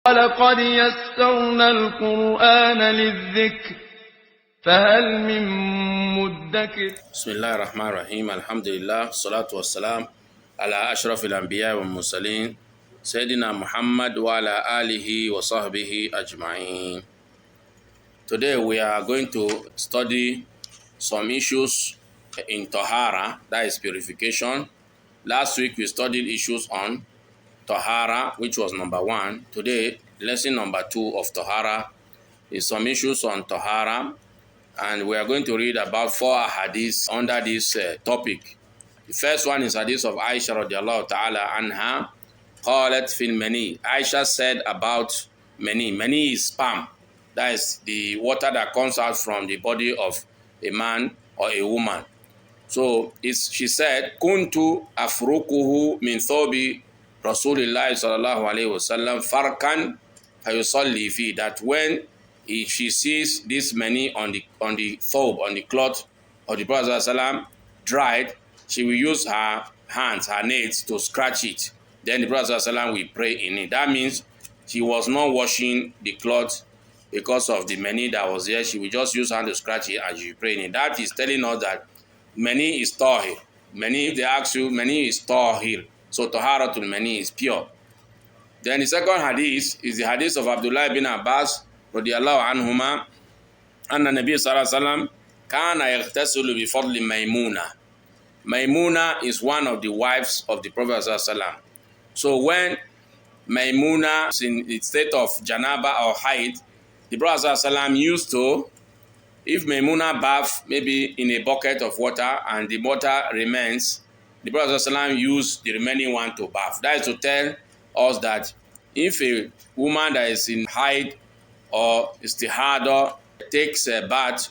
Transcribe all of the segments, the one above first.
ولقد يسرنا القرآن للذكر فهل من مدكر. بسم الله الرحمن الرحيم. الحمد لله والصلاة والسلام على أشرف الأنبياء والمرسلين سيدنا Muhammad وعلى آله وصحبه أجمعين. Today we are going to study some issues in Tahara, that is purification. Last week we studied issues on Tahara, which was number 1. Today, lesson number 2 of Tahara is some issues on Tahara, and we are going to read about 4 hadiths under this topic. The first one is hadith of Aisha radiallahu ta'ala anha. قالت في المني. Aisha said about mani. Mani is sperm. That is the water that comes out from the body of a man or a woman. So she said, Kuntu afrukuhu min thobi Rasulullah sallallahu alayhi wasallam farkan fayusalli fi. That when she sees this mani on the thobe, on the cloth of the Prophet sallallahu dried, she will use her hands, her nails to scratch it. Then the Prophet sallallahu will pray in it. That means she was not washing the cloth because of the mani that was there. She will just use her hand to scratch it and she will pray in it. That is telling us that mani is tahir. Mani, if they ask you, mani is tahir. So taharatul mani is pure. Then the second hadith is the hadith of Abdullah bin Abbas radiyallahu anhuma anna Nabi sallallahu alaihi wasallam kana yaghtasilu bi fadli Maymuna. Maymuna is one of the wives of the Prophet sallallahu alaihi wasallam. So when Maymuna is in the state of janaba or haid, the Prophet sallallahu alaihi wasallam used to, if Maymuna bath maybe in a bucket of water and the water remains, the Prophet ﷺ used the remaining one to bath. That is to tell us that if a woman that is in haid or istihada takes a bath,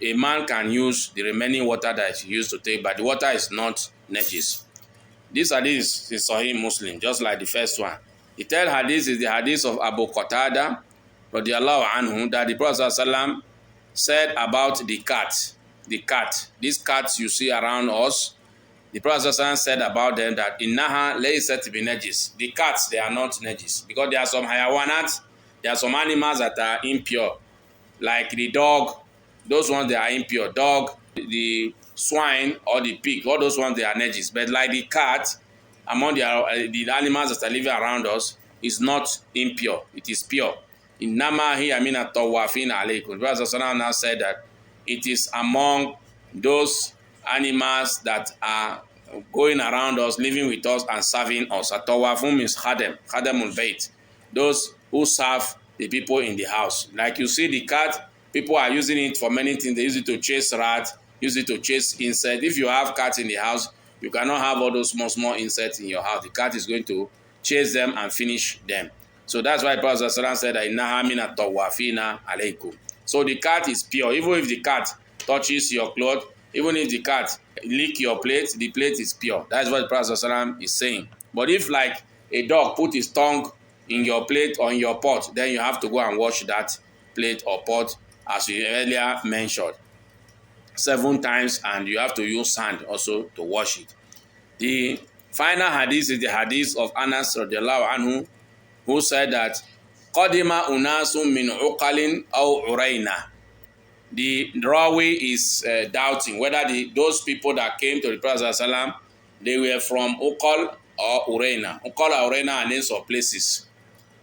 a man can use the remaining water that she used to take, but the water is not najis. This hadith is Sahih Muslim, just like the first one. The third hadith is the hadith of Abu Qatada radiyallahu anhu, that the Prophet ﷺ said about the cat. The cat, these cats you see around us, the Prophet said about them that innaha laysat binajis. The cats, they are not najis, because there are some hayawanat, there are some animals that are impure, like the dog. Those ones, they are impure. Dog, the swine or the pig, all those ones, they are najis. But like the cat, among the animals that are living around us, is not impure. It is pure. Innama hiya mina tawafin alaykum. The Prophet now said that it is among those animals that are going around us, living with us and serving us. Atawafun means khadamul bayt, those who serve the people in the house. Like you see the cat, people are using it for many things. They use it to chase rats, use it to chase insects. If you have cats in the house, you cannot have all those small insects in your house. The cat is going to chase them and finish them. So that's why Prophet said that innaha mina tawafina alaykum. So the cat is pure. Even if the cat touches your clothes, even if the cat lick your plate, the plate is pure. That's what the Prophet is saying. But if like a dog put his tongue in your plate or in your pot, then you have to go and wash that plate or pot, as we earlier mentioned, 7 times, and you have to use sand also to wash it. The final hadith is the hadith of Anas radiallahu anhu, who said that Qadima unasun min uqalin aw urayna. The rawi is doubting whether those people that came to the Prophet ﷺ, they were from Uqal or Urayna. Uqal or Urayna are names of places.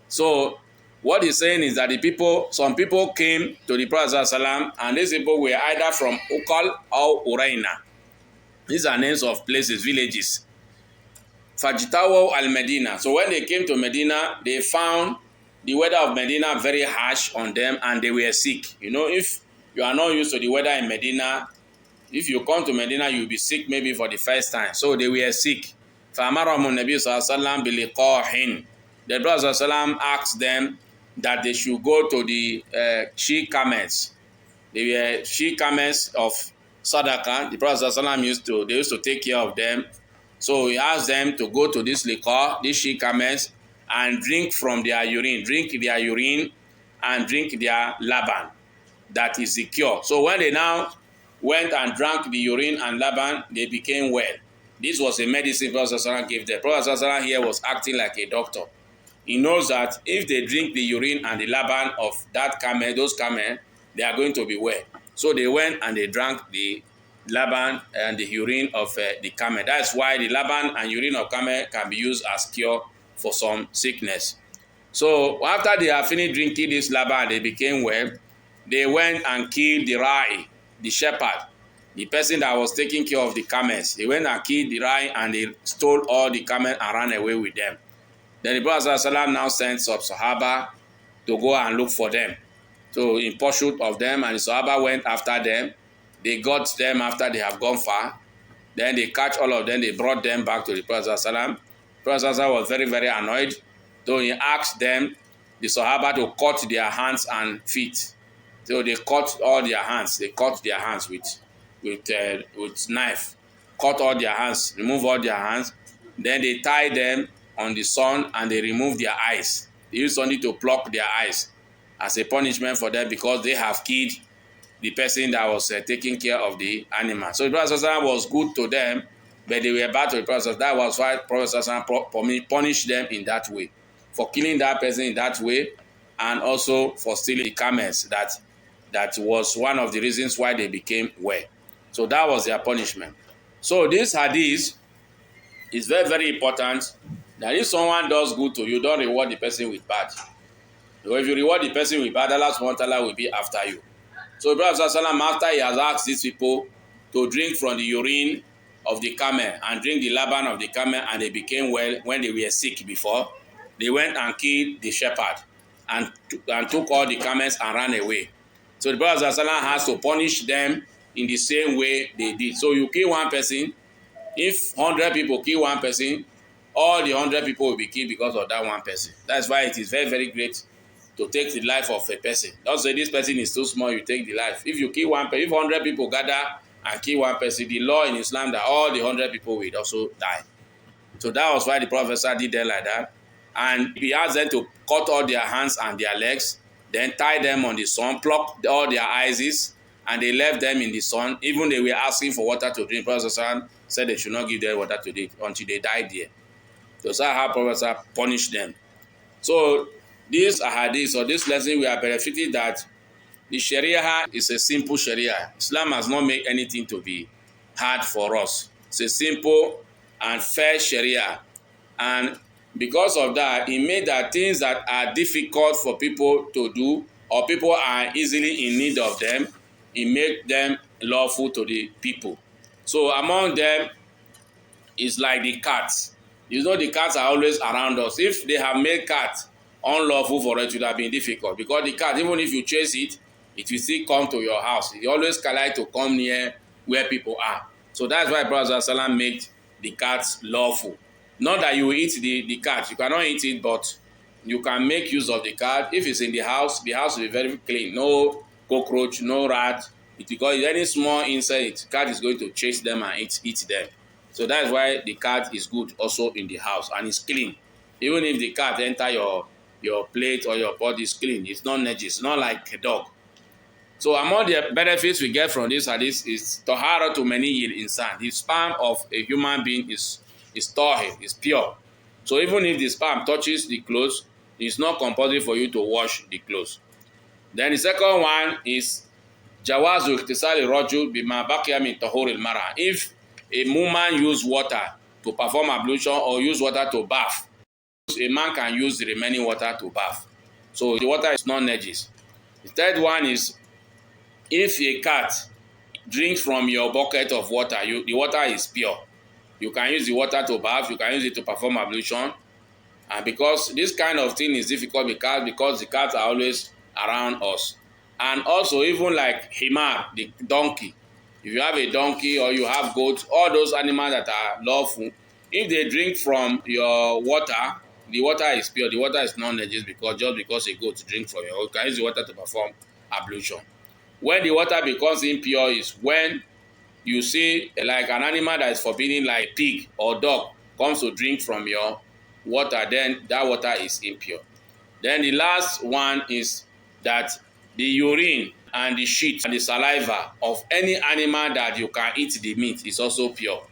So what he's saying is that some people came to the Prophet ﷺ, and these people were either from Uqal or Urayna. These are names of places, villages. Fajtawaw al-Medina. So when they came to Medina, they found the weather of Medina very harsh on them, and they were sick. You know, if you are not used to the weather in Medina, if you come to Medina, you'll be sick maybe for the first time. So they were sick. فَأَمَرَهُمُ النَّبِيُّ صَلَّى اللَّهُ عَلَيْهِ وَسَلَّمَ بِلِقَاحٍ. The Prophet ﷺ asked them that they should go to the she camels. They were she camels of Sadaqah. The Prophet ﷺ used to take care of them. So he asked them to go to this liqah, these she camels, and drink from their urine. Drink their urine and drink their laban. That is the cure. So when they now went and drank the urine and laban, they became well. This was a medicine Prophet ﷺ gave them. Prophet ﷺ here was acting like a doctor. he knows that if they drink the urine and the laban of that camel, those camel, they are going to be well. So they went and they drank the laban and the urine of the camel. That's why the laban and urine of camel can be used as cure for some sickness. So after they have finished drinking this laban, they became well. They went and killed the rai, the shepherd, the person that was taking care of the camels. They went and killed the rai and they stole all the camels and ran away with them. Then the Prophet ﷺ now sent some Sahaba to go and look for them. So in pursuit of them, and the Sahaba went after them. They got them after they have gone far. Then they catch all of them. They brought them back to the Prophet ﷺ. The Prophet ﷺ was very, very annoyed. So he asked them, the Sahaba, to cut their hands and feet. So they cut all their hands. They cut their hands with knife. Cut all their hands. Remove all their hands. Then they tie them on the sun and they remove their eyes. They use something to pluck their eyes as a punishment for them because they have killed the person that was taking care of the animal. So the Prophet was good to them, but they were bad to the Prophet. That was why the Prophet punished them in that way, for killing that person in that way, and also for stealing the camels. That was one of the reasons why they became well. So that was their punishment. So this hadith is very, very important, that if someone does good to you, don't reward the person with bad. So if you reward the person with bad, Allah subhanahu wa ta'ala will be after you. So the Prophet after he has asked these people to drink from the urine of the camel and drink the laban of the camel, and they became well when they were sick before, they went and killed the shepherd and took all the camels and ran away. So the Prophet has to punish them in the same way they did. So you kill one person, if 100 people kill one person, all the 100 people will be killed because of that one person. That's why it is very, very great to take the life of a person. Don't say this person is too small, you take the life. If you kill one person, if 100 people gather and kill one person, the law in Islam that all the 100 people will also die. So that was why the Prophet did them like that. And he asked them to cut all their hands and their legs, then tie them on the sun, pluck all their eyes, and they left them in the sun. Even they were asking for water to drink. Prophet said they should not give them water to drink until they died there. So that's how Prophet punished them. So this hadith or this lesson, we are benefiting that the Sharia is a simple Sharia. Islam has not made anything to be hard for us. It's a simple and fair Sharia. And because of that, it made that things that are difficult for people to do, or people are easily in need of them, it made them lawful to the people. So among them is like the cats. You know, the cats are always around us. If they have made cats unlawful for it, it would have been difficult, because the cat, even if you chase it, it will still come to your house. It always like to come near where people are. So that's why Prophet ﷺ made the cats lawful. Not that you will eat the cat. You cannot eat it, but you can make use of the cat. If it's in the house will be very clean. No cockroach, no rat. Because any small insect, cat is going to chase them and eat them. So that's why the cat is good also in the house, and it's clean. Even if the cat enter your plate or your pot, is clean. It's not najis, not like a dog. So among the benefits we get from this hadith is Tahara to maniyil insan. The sperm of a human being is tahir, is pure. So even if the sperm touches the clothes, it's not compulsory for you to wash the clothes. Then the second one is jawazu ikhtisali rajul bima baqiya min tahur al-mara. If a woman use water to perform ablution or use water to bath, a man can use the remaining water to bath. So the water is not najis. The third one is if a cat drinks from your bucket of water, the water is pure. You can use the water to bath, you can use it to perform ablution. And because this kind of thing is difficult because the cats are always around us. And also even like himar, the donkey. If you have a donkey or you have goats, all those animals that are lawful, if they drink from your water, the water is pure. The water is not najis just because a goat drink from you can use the water to perform ablution. When the water becomes impure is when you see like an animal that is forbidden, like pig or dog, comes to drink from your water, then that water is impure. Then the last one is that the urine and the shit and the saliva of any animal that you can eat the meat is also pure.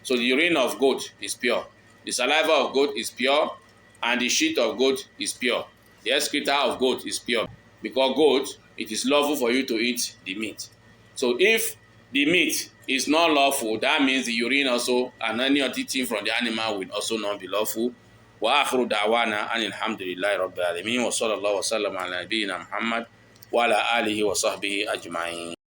So the urine of goat is pure. The saliva of goat is pure. and the shit of goat is pure. The excreta of goat is pure. Because goat, it is lawful for you to eat the meat. So if the meat is not lawful, that means the urine also and any other thing from the animal will also not be lawful. وآخر دعوانا أن الحمد لله رب العالمين وصلى الله وسلم على نبينا محمد وعلى آله وصحبه أجمعين.